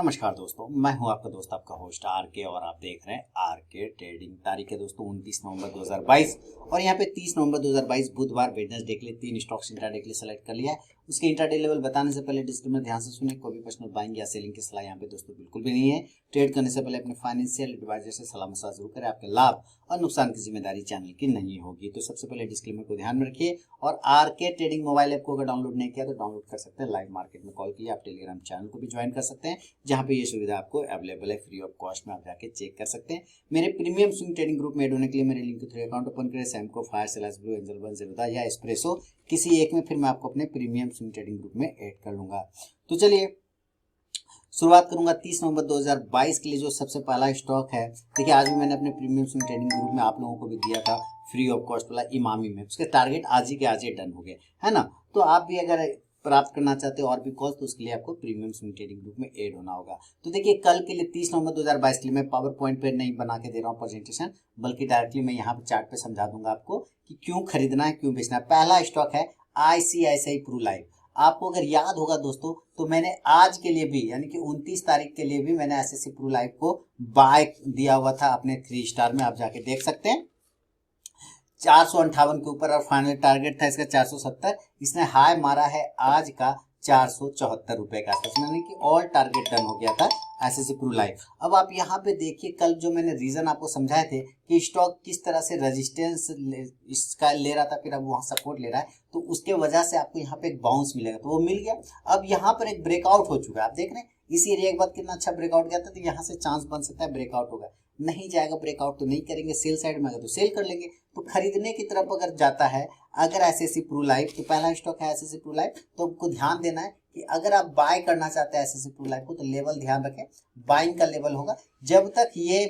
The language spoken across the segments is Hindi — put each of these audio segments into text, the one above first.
नमस्कार दोस्तों, मैं हूं आपका दोस्त आपका होस्ट आर के और आप देख रहे हैं आर के ट्रेडिंग। तारीख है दोस्तों 29 नवंबर 2022 और यहाँ पे 30 नवंबर 2022 बुधवार वेडनेसडे के लिए 3 स्टॉक्स इंट्राडे के लिए सेलेक्ट कर लिया है। उसके इंट्राडे लेवल बताने से पहले डिस्क्लेमर ध्यान से सुने। कोई भी पर्सनल बाइंग या सेलिंग की सलाह यहाँ पे दोस्तों बिल्कुल भी नहीं है। ट्रेड करने से पहले अपने फाइनेंशियल एडवाइजर से सलाह मशवरा जरूर करें। आपके लाभ और नुकसान की जिम्मेदारी चैनल की नहीं होगी। तो सबसे पहले डिस्क्लेमर को ध्यान में रखिए और आर के ट्रेडिंग मोबाइल ऐप को अगर डाउनलोड नहीं किया तो डाउनलोड कर सकते हैं। लाइव मार्केट में कॉल के लिए आप टेलीग्राम चैनल को भी ज्वाइन कर सकते हैं, जहां पे ये सुविधा आपको अवेलेबल है। फ्री ऑफ कॉस्ट में आप जाके चेक कर सकते हैं। मेरे प्रीमियम स्विंग ट्रेडिंग ग्रुप में ऐड होने के लिए मेरे लिंक के थ्रू अकाउंट ओपन करें। Samco, fire sellers, blue angel, one Zerodha या एस्प्रेसो किसी एक में, फिर मैं आपको अपने प्रीमियम स्विंग ट्रेडिंग ग्रुप में ऐड कर लूंगा। तो चलिए शुरुआत करूंगा 30 नवंबर 2022 के लिए जो सबसे पहला स्टॉक है। देखिए आज भी मैंने अपने प्रीमियम स्विंग ट्रेडिंग ग्रुप में आप लोगों को भी दिया था फ्री ऑफ कॉस्ट वाला इमामी में। उसके टारगेट आज ही के आज ही डन हो गए, है ना। तो आप भी अगर प्राप्त करना चाहते हो और भी कॉल्स, तो उसके लिए आपको प्रीमियम स्विंग ट्रेडिंग ग्रुप में ऐड होना होगा। तो देखिए कल के लिए 30 नवंबर 2022 के लिए मैं पावर पॉइंट पे नहीं बना के दे रहा हूँ प्रेजेंटेशन, बल्कि डायरेक्टली मैं यहाँ पे चार्ट पे समझा दूंगा आपको कि क्यों खरीदना है, क्यों बेचना है। पहला स्टॉक है ICICI प्रू लाइफ। आपको अगर याद होगा दोस्तों, तो मैंने आज के लिए भी यानी कि 29 तारीख के लिए भी मैंने ICICI प्रू लाइफ को बाय दिया हुआ था अपने 3 स्टार में। आप जाके देख सकते हैं 458 के ऊपर और फाइनल टारगेट था इसका 470। इसने हाई मारा है आज का 474 रुपए का आसपास, यानी कि ऑल टारगेट डन हो गया था ICICI प्रू लाइफ। अब आप यहाँ पे देखिए कल जो मैंने रीजन आपको समझाए थे कि स्टॉक किस तरह से रेजिस्टेंस इसका ले रहा था, फिर अब वहां सपोर्ट ले रहा है, तो उसके वजह से आपको यहाँ पे एक बाउंस मिलेगा, तो वो मिल गया। अब यहाँ पर एक ब्रेकआउट हो चुका है, आप देख रहे हैं इसी एरिया के बाद कितना अच्छा ब्रेकआउट गया था। तो यहाँ से चांस बन सकता है ब्रेकआउट होगा, नहीं जाएगा ब्रेकआउट तो नहीं करेंगे, सेल साइड में आएगा तो सेल कर लेंगे। तो खरीदने की तरफ अगर जाता है अगर ICICI प्रू लाइफ, तो पहला स्टॉक है ICICI प्रू लाइफ, तो आपको ध्यान देना है कि अगर आप बाय करना चाहते हैं ICICI प्रू लाइफ को, तो लेवल ध्यान रखें। बाइंग का लेवल होगा जब तक ये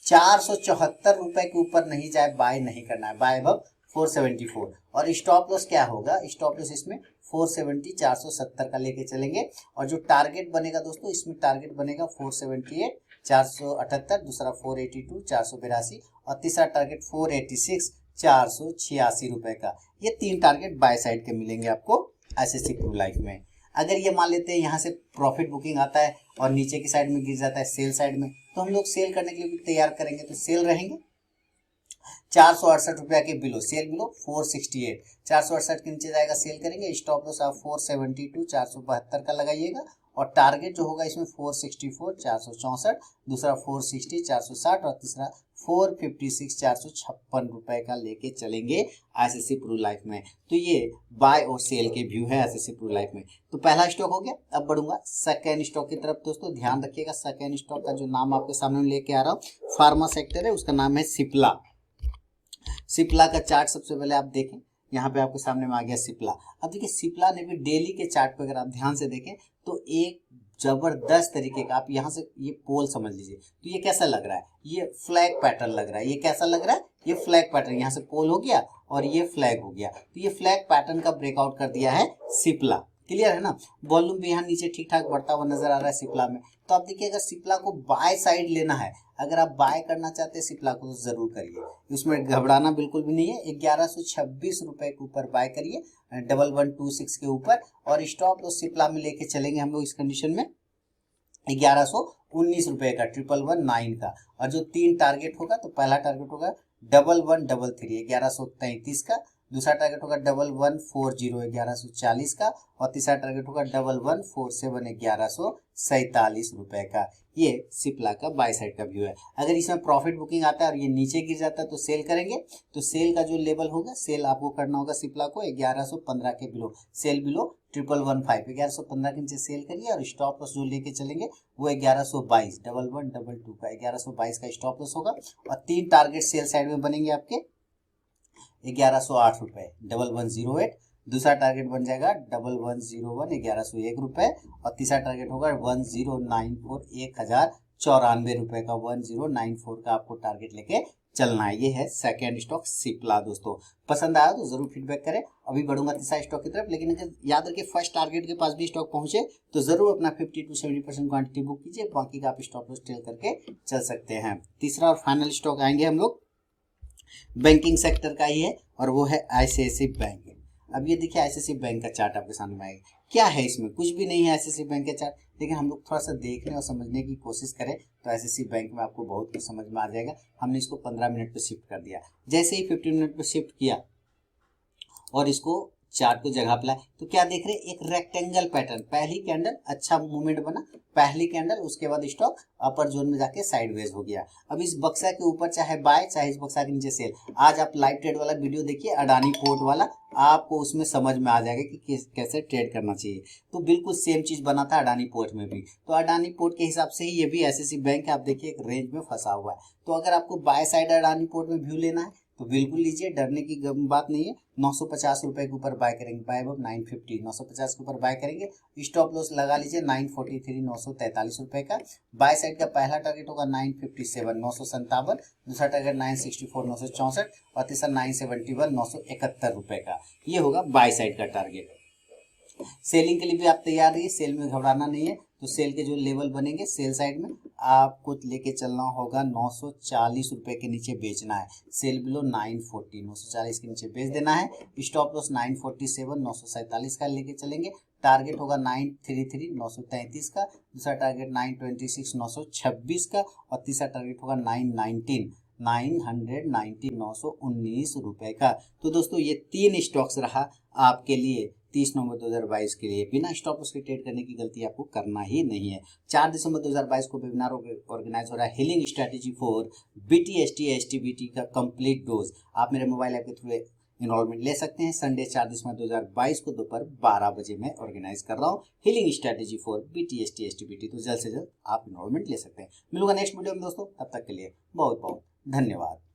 474 रुपए के ऊपर नहीं जाए, बाय नहीं करना है। बाय अब 474 और स्टॉप लॉस क्या होगा, स्टॉप लॉस इसमें 470 470 का लेके चलेंगे। और जो टारगेट बनेगा दोस्तों, इसमें टारगेट बनेगा 478 478, दूसरा 482 482 और तीसरा टारगेट 486 486 रुपए का। ये 3 टारगेट बाय साइड के मिलेंगे आपको ICICI प्रू लाइफ में। अगर ये मान लेते हैं यहाँ से प्रॉफिट बुकिंग आता है और नीचे की साइड में गिर जाता है सेल साइड में, तो हम लोग सेल करने के लिए भी तैयार करेंगे। तो सेल रहेंगे 468 रुपया के बिलो, सेल बिलो 468, 468 के नीचे जाएगा सेल करेंगे। स्टॉप लॉस आप 472 472 का लगाइएगा और टारगेट जो होगा इसमें 464 464, दूसरा 460 460 और तीसरा 456 456 रुपए का लेके चलेंगे ICICI प्रू लाइफ में। तो ये बाय और सेल के व्यू है ICICI प्रू लाइफ में। तो पहला स्टॉक हो गया। अब बढ़ूंगा सेकेंड स्टॉक की तरफ। दोस्तों ध्यान रखिएगा, सेकेंड स्टॉक का जो नाम आपके सामने लेके आ रहा हूँ, फार्मा सेक्टर है, उसका नाम है सिप्ला। सिप्ला का चार्ट सबसे पहले आप देखें, यहाँ पे आपके सामने में आ गया सिप्ला। अब देखिए सिप्ला ने भी डेली के चार्ट पे अगर आप ध्यान से देखें तो एक जबरदस्त तरीके का, आप यहाँ से ये पोल समझ लीजिए, तो ये कैसा लग रहा है, ये फ्लैग पैटर्न लग रहा है। ये कैसा लग रहा है, ये फ्लैग पैटर्न, यहाँ से पोल हो गया और ये फ्लैग हो गया, तो ये फ्लैग पैटर्न का ब्रेकआउट कर दिया है सिप्ला। क्लियर है ना। वॉल्यूम भी यहाँ नीचे ठीक ठाक बढ़ता हुआ नजर आ रहा है सिप्ला में। तो आप देखिए अगर सिप्ला को बाय साइड लेना है, अगर आप बाय करना चाहते हैं सिप्ला को, तो जरूर करिए, उसमें घबराना बिल्कुल भी नहीं है। 1126 रुपए के ऊपर बाय करिए 1126 के ऊपर, और स्टॉप लॉस सिप्ला में लेके चलेंगे हम लोग इस कंडीशन में 1119 रुपए का 1119 का। और जो 3 टारगेट होगा, तो पहला टारगेट होगा 1133 1133 का, दूसरा टारगेट होगा 1140 1140 का, और तीसरा टारगेट होगा 1147 1147 रुपए का। ये सिप्ला का बाय साइड का व्यू है। अगर इसमें प्रॉफिट बुकिंग आता है और ये नीचे गिर जाता है तो सेल करेंगे। तो सेल का जो लेवल होगा, सेल आपको करना होगा सिप्ला को 1115 के बिलो, सेल बिलो 1115, 1115 के नीचे सेल करिए। और स्टॉप लॉस जो लेके चलेंगे वो 1122 1122 का 1122 का स्टॉप लॉस होगा। और 3 टारगेट सेल साइड में बनेंगे आपके 1108 रुपए 1108, दूसरा टारगेट बन जाएगा 1101 1101 रुपए, और तीसरा टारगेट होगा 1094 1094 रुपए का 1094 का आपको टारगेट लेके चलना है। ये है सेकेंड स्टॉक सिप्ला। दोस्तों पसंद आया तो जरूर फीडबैक करें। अभी बढ़ूंगा तीसरा स्टॉक की तरफ, लेकिन अगर याद रखिए फर्स्ट टारगेट के पास भी स्टॉक पहुंचे तो जरूर अपना 50 to 70% क्वांटिटी बुक कीजिए, बाकी का आप स्टॉप लॉस टेल करके चल सकते हैं। तीसरा और फाइनल स्टॉक आएंगे हम लोग बैंकिंग सेक्टर का ही है, और वो है ICICI बैंक। अब ये देखिए ICICI बैंक का चार्ट आपके सामने आएगा, क्या है इसमें, कुछ भी नहीं है एसएससी बैंक के चार्ट। लेकिन हम लोग थोड़ा सा देखने और समझने की कोशिश करें तो एसएससी बैंक में आपको बहुत कुछ समझ में आ जाएगा। हमने इसको 15 मिनट पे शिफ्ट कर दिया, जैसे ही 15 मिनट पे शिफ्ट किया और इसको चार्ट को जगह पे लाए तो क्या देख रहे हैं, एक रेक्टेंगल पैटर्न। पहली कैंडल अच्छा मूवमेंट बना, पहली कैंडल, उसके बाद स्टॉक अपर जोन में जाके साइडवेज हो गया। अब इस बक्सा के ऊपर चाहे बाय चाहे इस बक्सा के नीचे सेल। आज आप लाइव ट्रेड वाला वीडियो देखिए अडानी पोर्ट वाला, आपको उसमें समझ में आ जाएगा कि कैसे ट्रेड करना चाहिए। तो बिल्कुल सेम चीज बना था अडानी पोर्ट में भी। तो अडानी पोर्ट के हिसाब से ही ये भी एसएससी बैंक है, आप देखिए एक रेंज में फंसा हुआ है। तो अगर आपको बाय साइड अडानी पोर्ट में व्यू लेना है तो बिल्कुल लीजिए, डरने की बात नहीं है। 950 रुपए के ऊपर बाय करेंगे, बाय अब 950, 950 के ऊपर बाय करेंगे। स्टॉप लॉस लगा लीजिए 943, 943 रुपए का। बाय साइड का पहला टारगेट होगा 957, 957, दूसरा टारगेट 964, 964 और तीसरा 971, 971 रुपए का। ये होगा बाय साइड का टारगेट। सेलिंग के लिए भी आप तैयार रहिए, सेल में घबराना नहीं है। तो सेल के जो लेवल बनेंगे सेल साइड में आपको लेके चलना होगा 940 रुपए के नीचे बेचना है। सेल बिलो 940, 940 के नीचे बेच देना है। स्टॉप लॉस 947, 947 का लेके चलेंगे। टारगेट होगा 933, 933 का। दूसरा टारगेट 926, 926 का और तीसरा टारगेट होगा 919, 919 रुपए का। तो दोस्तों ये 3 स्टॉक्स रहा आपके लिए 30 नवंबर 2022 के लिए। बिना स्टॉप लॉस के ट्रेड करने की गलती आपको करना ही नहीं है। 4 दिसंबर 2022 को वेबिनार ऑर्गेनाइज हो रहा है healing strategy for BTST STBT का कंप्लीट डोज। आप मेरे मोबाइल ऐप के थ्रू इनरोलमेंट ले सकते हैं। संडे 4 दिसंबर 2022 को दोपहर 12 बजे मैं ऑर्गेनाइज कर रहा हूँ healing strategy for BTST STBT. तो जल्द से जल्द आप इनरोलमेंट ले सकते हैं। मिलूंगा नेक्स्ट वीडियो में दोस्तों, तब तक के लिए बहुत बहुत धन्यवाद।